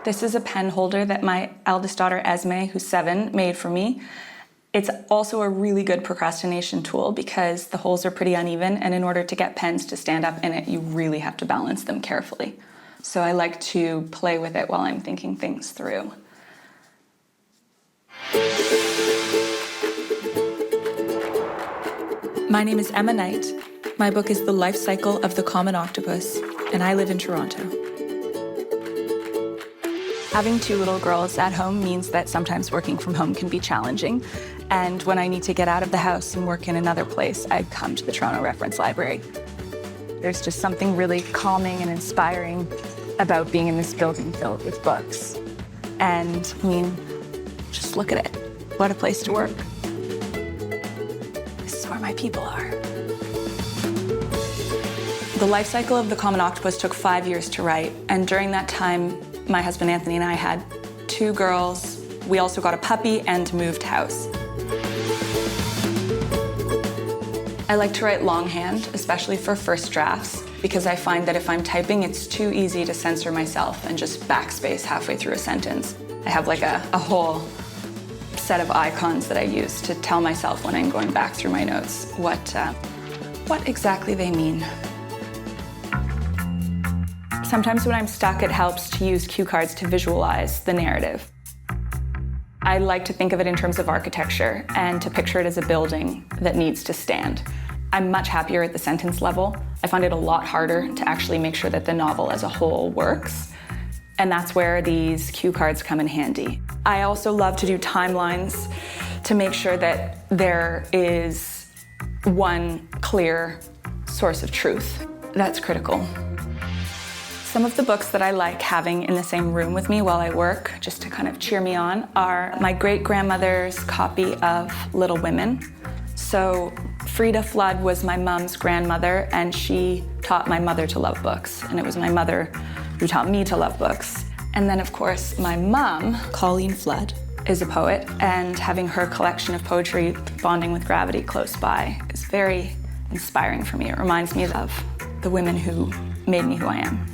This is a pen holder that my eldest daughter, Esme, who's 7, made for me. It's also a really good procrastination tool because the holes are pretty uneven, and in order to get pens to stand up in it, you really have to balance them carefully. So I like to play with it while I'm thinking things through. My name is Emma Knight. My book is The Life Cycle of the Common Octopus, and I live in Toronto. Having 2 little girls at home means that sometimes working from home can be challenging. And when I need to get out of the house and work in another place, I come to the Toronto Reference Library. There's just something really calming and inspiring about being in this building filled with books. And I mean, just look at it. What a place to work. This is where my people are. The Life Cycle of the Common Octopus took 5 years to write, and during that time, my husband Anthony and I had 2 girls. We also got a puppy and moved house. I like to write longhand, especially for first drafts, because I find that if I'm typing, it's too easy to censor myself and just backspace halfway through a sentence. I have like a whole set of icons that I use to tell myself when I'm going back through my notes what exactly they mean. Sometimes when I'm stuck, it helps to use cue cards to visualize the narrative. I like to think of it in terms of architecture and to picture it as a building that needs to stand. I'm much happier at the sentence level. I find it a lot harder to actually make sure that the novel as a whole works. And that's where these cue cards come in handy. I also love to do timelines to make sure that there is one clear source of truth. That's critical. Some of the books that I like having in the same room with me while I work, just to kind of cheer me on, are my great-grandmother's copy of Little Women. So Frida Flood was my mom's grandmother, and she taught my mother to love books. And it was my mother who taught me to love books. And then, of course, my mom, Colleen Flood, is a poet, and having her collection of poetry, Bonding with Gravity, close by is very inspiring for me. It reminds me of the women who made me who I am.